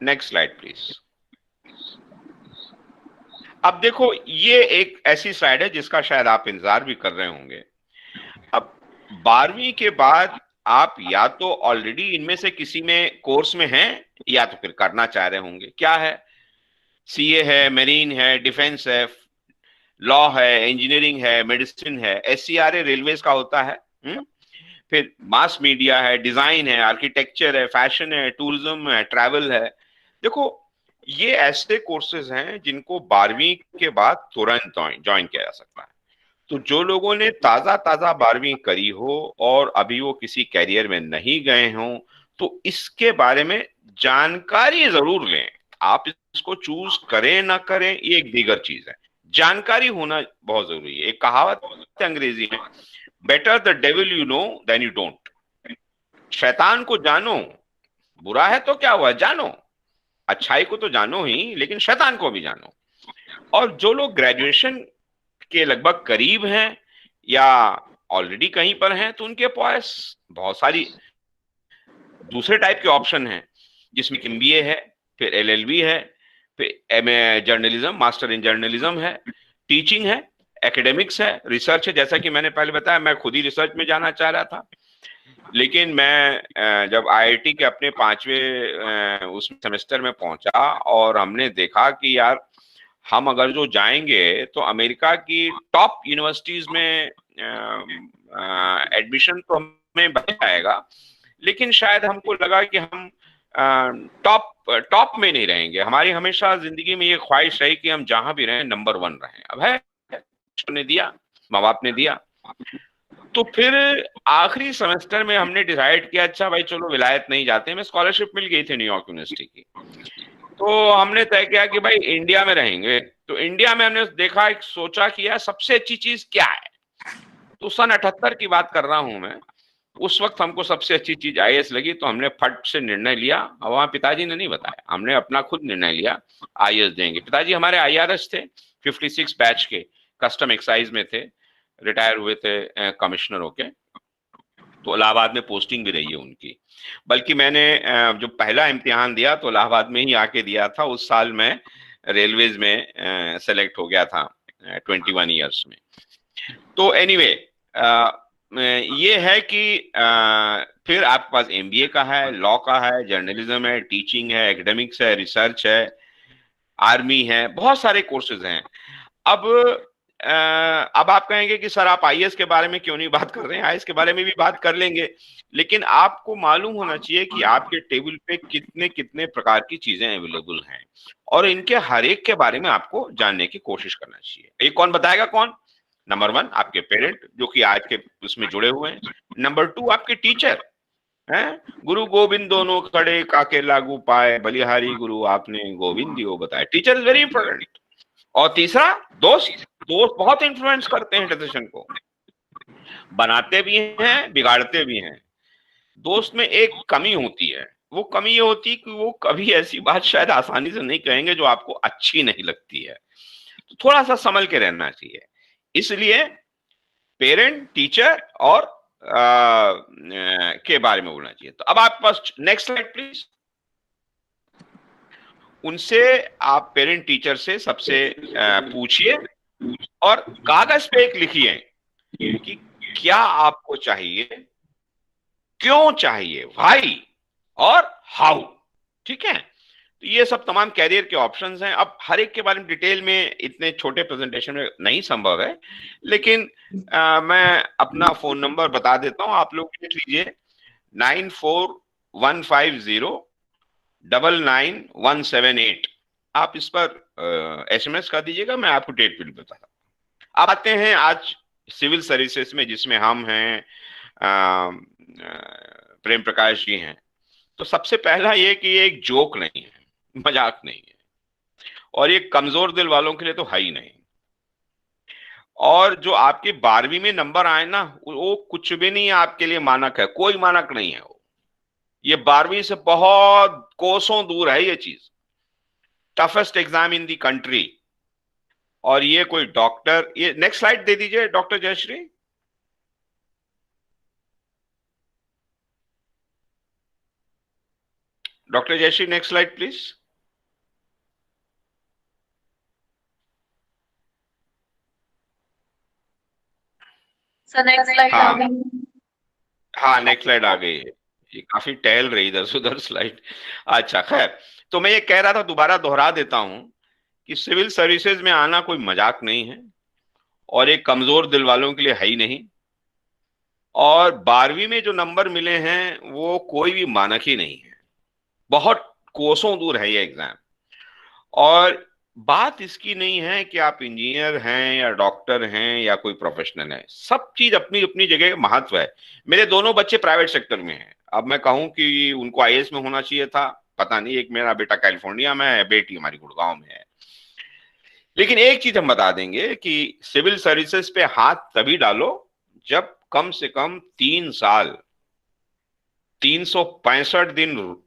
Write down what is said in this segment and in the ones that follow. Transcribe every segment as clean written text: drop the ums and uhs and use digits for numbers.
Next slide please. अब देखो, ये एक ऐसी स्लाइड है जिसका शायद आप इंतजार भी कर रहे होंगे। अब 12वीं के बाद आप या तो ऑलरेडी इनमें से किसी में कोर्स में हैं, या तो फिर करना चाह रहे होंगे। क्या है? सीए है, मेरीन है, डिफेंस है, लॉ है, इंजीनियरिंग है, मेडिसिन है, एससीआरए रेलवेज का होता है। फिर मास मीडिया है, डिजाइन है, आर्किटेक्चर है, फैशन है, टूरिज्म है, ट्रैवल है। देखो, ये ऐसे कोर्सेज हैं जिनको 12वीं के बाद तुरंत ज्वाइन किया जा सकता है। तो जो लोगों ने ताजा ताजा 12वीं करी हो और अभी वो किसी कैरियर में नहीं गए हों, तो इसके बारे में जानकारी जरूर लें। आप इसको चूज करें ना करें, ये एक दीगर चीज है। जानकारी होना बहुत जरूरी है। एक कहावत है अंग्रेजी में, better the devil you know than you don't. शैतान को जानो, बुरा है तो क्या हुआ, जानो। अच्छाई को तो जानो ही, लेकिन शैतान को भी जानो। और जो लोग ग्रेजुएशन के लगभग करीब हैं या ऑलरेडी कहीं पर हैं, तो उनके पास बहुत सारी दूसरे टाइप के ऑप्शन हैं, जिसमें एमबीए है, फिर एलएलबी है, फिर MA journalism, master in journalism है, टीचिंग है, एकेडमिक्स है, रिसर्च है। जैसा कि मैंने पहले बताया, मैं खुद ही रिसर्च में जाना चाह रहा था, लेकिन मैं जब आईआईटी के अपने 5वें उस सेमेस्टर में पहुंचा और हमने देखा कि यार, हम अगर जो जाएंगे तो अमेरिका की टॉप यूनिवर्सिटीज में एडमिशन तो हमें बन जाएगा, लेकिन शायद हमको लगा कि हम टॉप टॉप में नहीं रहेंगे। हमारी हमेशा जिंदगी में ये ख्वाहिश रही कि हम जहां भी रहें नंबर 1 रहें। अब है, ने दिया, माँ बाप ने दिया। तो फिर आखिरी सेमेस्टर में हमने डिसाइड किया, अच्छा भाई चलो विलायत नहीं जाते। हमें स्कॉलरशिप मिल गई थी न्यूयॉर्क यूनिवर्सिटी की। तो हमने तय किया कि भाई इंडिया में रहेंगे। तो इंडिया में हमने देखा, एक सोचा कि यार सबसे अच्छी चीज क्या है। तो सन 78 की बात कर रहा हूं मैं। उस वक्त हमको सबसे अच्छी चीज आईएएस लगी, तो हमने फट से निर्णय लिया। और वहां पिताजी ने नहीं बताया, हमने अपना खुद निर्णय लिया, आईएएस देंगे। पिताजी हमारे आईआरएस थे, 56 बैच के, कस्टम एक्साइज में थे, रिटायर हुए थे कमिश्नर होके। तो इलाहाबाद में पोस्टिंग भी रही है उनकी। बल्कि मैंने जो पहला इम्तिहान दिया तो इलाहाबाद में ही आके दिया था। उस साल मैं रेलवेज में सेलेक्ट हो गया था 21 ईयर्स में। तो एनीवे, ये है कि फिर आपके पास एमबीए का है, लॉ का है, जर्नलिज्म है, टीचिंग है, एकेडमिक्स है, रिसर्च है, आर्मी है, बहुत सारे कोर्सेज हैं। अब अब आप कहेंगे कि सर आप आईएएस के बारे में क्यों नहीं बात कर रहे हैं? आईएएस के बारे में भी बात कर लेंगे, लेकिन आपको मालूम होना चाहिए कि आपके टेबल पे कितने कितने प्रकार की चीजें अवेलेबल हैं, और इनके हर एक के बारे में आपको जानने की कोशिश करना चाहिए। ये कौन बताएगा? कौन? नंबर 1 आपके पेरेंट, जो कि आज के उसमें जुड़े हुए हैं। नंबर 2 आपके टीचर हैं। गुरु गोविंद दोनों खड़े, काके लागू पाए, बलिहारी गुरु आपने गोविंद दियो बताए। Teacher is very important. और तीसरा, दोस्त। दोस्त बहुत इन्फ्लुएंस करते हैं डिसीजन को, बनाते भी हैं, बिगाड़ते भी हैं। दोस्त में एक कमी होती है, वो कमी ये होती है कि वो कभी ऐसी बात शायद आसानी से नहीं कहेंगे जो आपको अच्छी नहीं लगती है। तो थोड़ा सा संभल के रहना चाहिए। इसलिए पेरेंट, टीचर और के बारे में बोलना चाहिए। तो अब आपके पास नेक्स्ट स्लाइड प्लीज। उनसे, आप पेरेंट टीचर से सबसे पूछिए और कागज पे एक लिखिए कि क्या आपको चाहिए, क्यों चाहिए, व्हाई और हाउ। ठीक है? तो ये सब तमाम कैरियर के ऑप्शंस हैं। अब हर एक के बारे में डिटेल में इतने छोटे प्रेजेंटेशन में नहीं संभव है, लेकिन मैं अपना फोन नंबर बता देता हूं, आप लोग लिख लीजिए। 9415099178। आप इस पर एसएमएस कर दीजिएगा, मैं आपको डेट बिल बताता हूं। अब आते हैं आज सिविल सर्विसेज में, जिसमें हम हैं, प्रेम प्रकाश जी हैं। तो सबसे पहला ये कि ये एक जोक नहीं है, मजाक नहीं है, और ये कमजोर दिल वालों के लिए तो है ही नहीं। और जो आपके 12वीं में नंबर आए ना, वो कुछ भी नहीं है आपके लिए मानक है, कोई मानक नहीं है वो। ये 12वीं से बहुत कोसों दूर है ये चीज। Toughest exam in the country. और ये कोई डॉक्टर, ये नेक्स्ट स्लाइड दे दीजिए doctor Jayashree. Doctor Jayashree, next slide please. Sir next slide आ हाँ गई। हाँ, नेक्स्ट स्लाइड आ गई है। ये काफी टहल रही इधर से उधर स्लाइड। अच्छा, खैर, तो मैं ये कह रहा था, दोबारा दोहरा देता हूं कि सिविल सर्विसेज में आना कोई मजाक नहीं है, और एक कमजोर दिल वालों के लिए है ही नहीं। और 12वीं में जो नंबर मिले हैं वो कोई भी मानक ही नहीं है, बहुत कोसों दूर है ये एग्जाम। और बात इसकी नहीं है कि आप इंजीनियर हैं या डॉक्टर हैं या कोई प्रोफेशनल है, सब चीज अपनी अपनी जगह महत्व है। मेरे दोनों बच्चे प्राइवेट सेक्टर में हैं। अब मैं कहूं कि उनको आईएएस में होना चाहिए था, पता नहीं, एक मेरा बेटा कैलिफोर्निया में है, बेटी हमारी गुड़गांव में है। लेकिन एक चीज हम बता देंगे कि सिविल सर्विसेज पे हाथ तभी डालो जब कम से कम 3 साल, 365 दिन,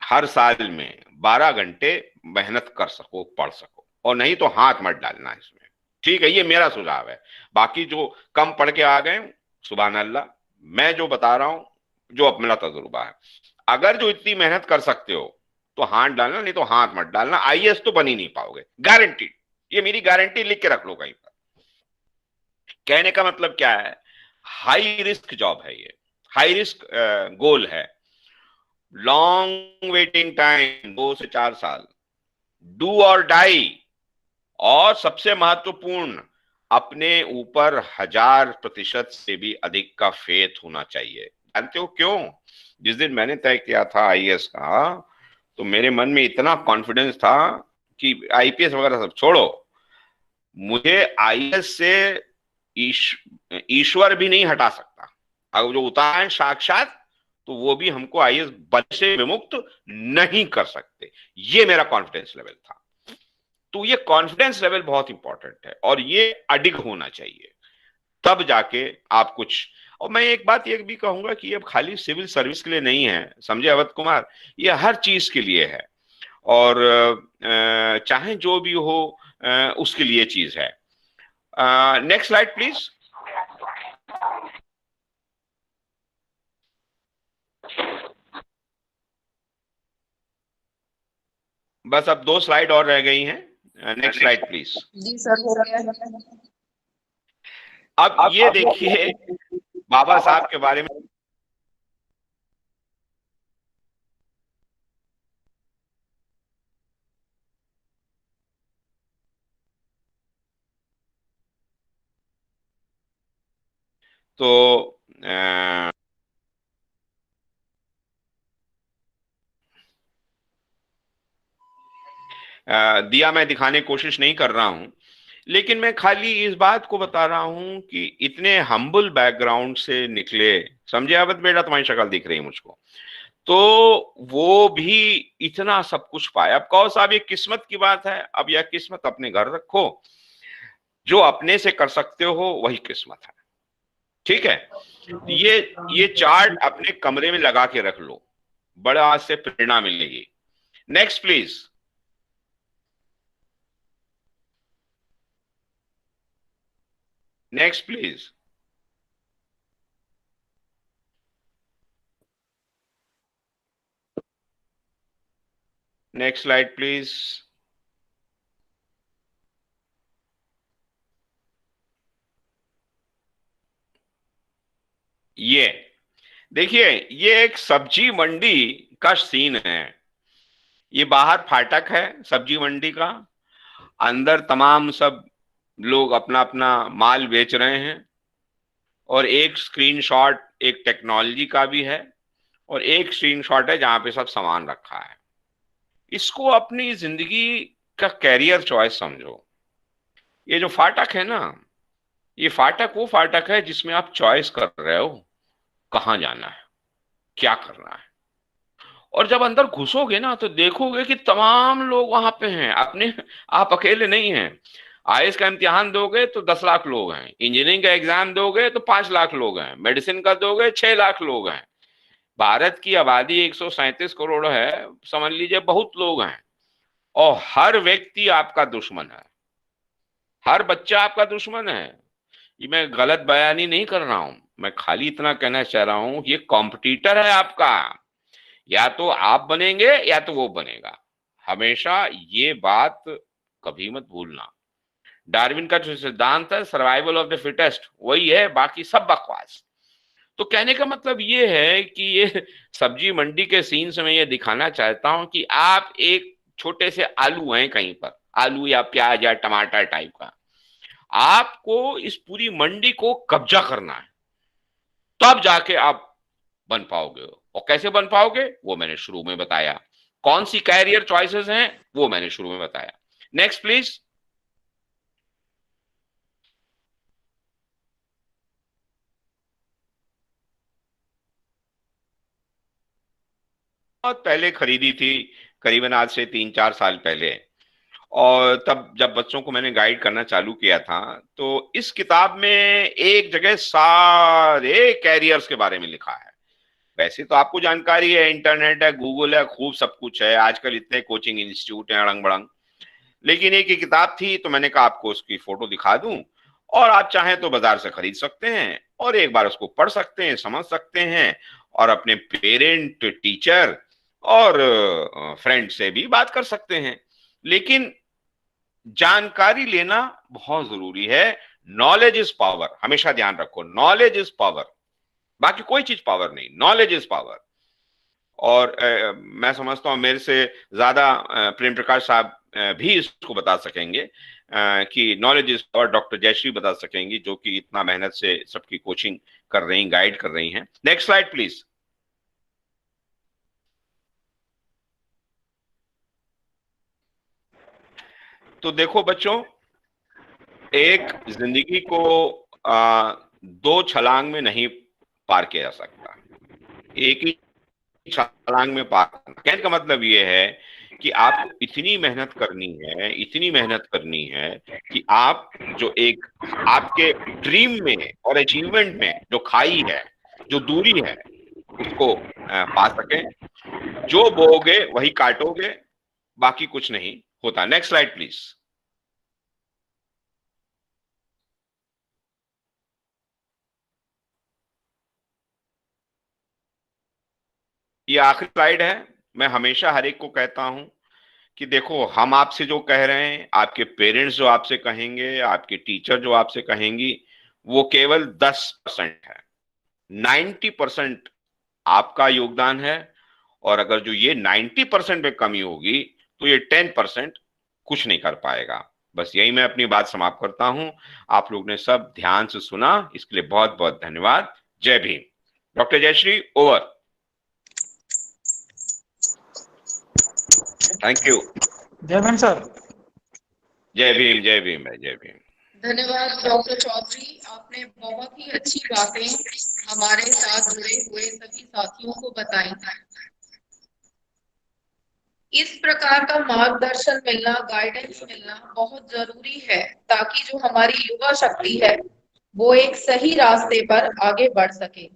हर साल में 12 घंटे मेहनत कर सको, पढ़ सको, और नहीं तो हाथ मत डालना इसमें। ठीक है, ये मेरा सुझाव है। बाकी जो कम पढ़ के आ गए, सुभान अल्लाह। मैं जो बता रहा हूं, जो अब मेरा तजुर्बा है, अगर जो इतनी मेहनत कर सकते हो तो हाथ डालना, नहीं तो हाथ मत डालना। आईएएस तो बन ही नहीं पाओगे, गारंटीड। ये मेरी गारंटी, लिख के रख लो कहीं पर। कहने का मतलब क्या है, हाई रिस्क जॉब है ये, हाई रिस्क गोल है। लॉन्ग वेटिंग टाइम, 2 से 4 साल, डू और डाई। और सबसे महत्वपूर्ण, अपने ऊपर 1000% से भी अधिक का फेथ होना चाहिए। जानते हो क्यों? जिस दिन मैंने तय किया था आईएएस का, तो मेरे मन में इतना कॉन्फिडेंस था कि आईपीएस वगैरह सब छोड़ो, मुझे आईएएस से ईश्वर भी नहीं हटा सकता। अब जो उतार है साक्षात, तो वो भी हमको आईएएस बनने से विमुक्त नहीं कर सकते। ये मेरा कॉन्फिडेंस लेवल था। तो ये कॉन्फिडेंस लेवल बहुत इंपॉर्टेंट है, और ये अडिग होना चाहिए, तब जाके आप कुछ। और मैं एक बात ये भी कहूंगा कि ये खाली सिविल सर्विस के लिए नहीं है, समझे अवध कुमार, ये हर चीज के लिए है। और चाहे जो भी हो, उसके लिए चीज है। Next slide please. बस अब 2 स्लाइड और रह गई हैं। Next slide please. जी सर, हो गया है। अब ये देखिए बाबा साहब के बारे में। तो दिया मैं दिखाने की कोशिश नहीं कर रहा हूं, लेकिन मैं खाली इस बात को बता रहा हूं कि इतने हम्बल बैकग्राउंड से निकले। समझे अवध बेटा, तुम्हारी शक्ल दिख रही है मुझको, तो वो भी इतना सब कुछ पाया। अब कहो साहब ये किस्मत की बात है, अब यह किस्मत अपने घर रखो, जो अपने से कर सकते हो वही किस्मत है। ठीक है, ये चार्ट अपने कमरे में लगा के रख लो, बड़ा आज से प्रेरणा मिलेगी। Next please. Next please. Next slide please. ये देखिए, ये एक सब्जी मंडी का सीन है। ये बाहर फाटक है सब्जी मंडी का, अंदर तमाम सब लोग अपना अपना माल बेच रहे हैं। और एक स्क्रीनशॉट एक टेक्नोलॉजी का भी है, और एक स्क्रीनशॉट है जहां पे सब सामान रखा है। इसको अपनी जिंदगी का कैरियर चॉइस समझो। ये जो फाटक है ना, ये फाटक वो फाटक है जिसमें आप चॉइस कर रहे हो कहाँ जाना है, क्या करना है। और जब अंदर घुसोगे ना तो देखोगे कि तमाम लोग वहां पे हैं अपने, आप अकेले नहीं हैं। आईएएस का इम्तिहान दोगे तो 10 लाख लोग हैं, इंजीनियरिंग का एग्जाम दोगे तो 5 लाख लोग हैं, मेडिसिन का दोगे 6 लाख लोग हैं। भारत की आबादी 137 करोड़ है, समझ लीजिए बहुत लोग हैं। और हर व्यक्ति आपका दुश्मन है, हर बच्चा आपका दुश्मन है। ये मैं गलत बयानी नहीं कर रहा हूं, मैं खाली इतना कहना चाह रहा हूं, ये कॉम्पिटिटर है आपका। या तो आप बनेंगे या तो वो बनेगा। हमेशा ये बात कभी मत भूलना। डार्विन का जो सिद्धांत है सर्वाइवल ऑफ द फिटेस्ट, वही है, बाकी सब बकवास। तो कहने का मतलब ये है कि ये सब्जी मंडी के सीन से मैं ये दिखाना चाहता हूं कि आप एक छोटे से आलू हैं कहीं पर, आलू या प्याज या टमाटर टाइप का, आपको इस पूरी मंडी को कब्जा करना है, तब जाके आप बन पाओगे। और कैसे बन पाओगे वो मैंने शुरू में बताया। कौन सी कैरियर चॉइसेस हैं वो मैंने शुरू में बताया। Next please. बहुत पहले खरीदी थी, करीबन आज से 3-4 साल पहले। और तब जब बच्चों को मैंने गाइड करना चालू किया था, तो इस किताब में एक जगह सारे कैरियर्स के बारे में लिखा है। वैसे तो आपको जानकारी है, इंटरनेट है, गूगल है, खूब सब कुछ है, आजकल इतने कोचिंग इंस्टीट्यूट हैं अड़ंग बड़ंग। लेकिन एक ही किताब थी, तो मैंने कहा आपको उसकी फोटो दिखा दूं, और आप चाहें तो बाजार से खरीद सकते हैं और एक बार उसको पढ़ सकते हैं, समझ सकते हैं, और अपने पेरेंट, टीचर और फ्रेंड से भी बात कर सकते हैं। लेकिन जानकारी लेना बहुत जरूरी है। नॉलेज इज पावर, हमेशा ध्यान रखो, नॉलेज इज पावर, बाकी कोई चीज पावर नहीं, नॉलेज इज पावर। और मैं समझता हूं मेरे से ज्यादा प्रेम प्रकाश साहब भी इसको बता सकेंगे कि knowledge is power. Doctor Jayashree बता सकेंगी, जो कि इतना मेहनत से सबकी कोचिंग कर रही, गाइड कर रही हैं। Next slide please. तो देखो बच्चों, एक जिंदगी को दो छलांग में नहीं पार किया जा सकता, एक ही छलांग में पार करना। कहने का मतलब ये है कि आपको इतनी मेहनत करनी है, इतनी मेहनत करनी है कि आप जो एक आपके ड्रीम में और अचीवमेंट में जो खाई है, जो दूरी है, उसको पा सकें। जो बोओगे वही काटोगे, बाकी कुछ नहीं होता। Next slide please. ये आखिरी स्लाइड है। मैं हमेशा हर एक को कहता हूं कि देखो, हम आपसे जो कह रहे हैं, आपके पेरेंट्स जो आपसे कहेंगे, आपके टीचर जो आपसे कहेंगी, वो केवल 10% है। 90% आपका योगदान है। और अगर जो ये 90% में कमी होगी, तो ये 10% कुछ नहीं कर पाएगा। बस यही मैं अपनी बात समाप्त करता हूं। आप लोग ने सब ध्यान से सुना, इसके लिए बहुत बहुत धन्यवाद। जय Bhim. Doctor Jayashree, over. Thank you. जय भीम सर। जय भीम, जय भीम भाई, जय भीम। धन्यवाद डॉक्टर चौधरी, आपने बहुत ही अच्छी बातें हमारे साथ जुड़े हुए सभी साथियों को बताई। इस प्रकार का मार्गदर्शन मिलना, गाइडेंस मिलना बहुत जरूरी है, ताकि जो हमारी युवा शक्ति है वो एक सही रास्ते पर आगे बढ़ सके।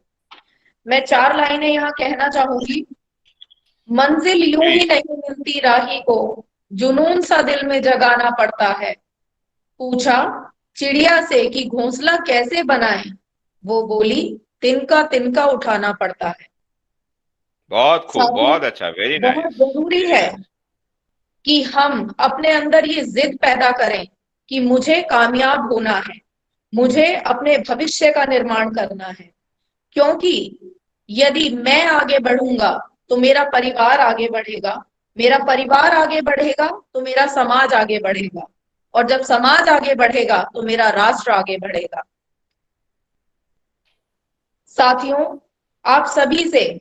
मैं 4 लाइनें यहाँ कहना चाहूंगी। मंजिल यूं ही नहीं मिलती राही को, जुनून सा दिल में जगाना पड़ता है। पूछा चिड़िया से कि घोंसला कैसे बनाए, वो बोली तिनका तिनका उठाना पड़ता है। बहुत खूब, साथियों, बहुत अच्छा, वेरी बहुत नाइस। जरूरी है कि हम अपने अंदर ये जिद पैदा करें कि मुझे कामयाब होना है, मुझे अपने भविष्य का निर्माण करना है। क्योंकि यदि मैं आगे बढ़ूंगा तो मेरा परिवार आगे बढ़ेगा, मेरा परिवार आगे बढ़ेगा तो मेरा समाज आगे बढ़ेगा, और जब समाज आगे बढ़ेगा तो मेरा राष्ट्र आगे बढ़ेगा। साथियों, आप सभी से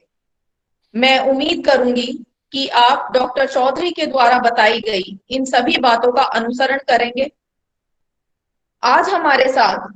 मैं उम्मीद करूंगी कि आप डॉक्टर चौधरी के द्वारा बताई गई इन सभी बातों का अनुसरण करेंगे। आज हमारे साथ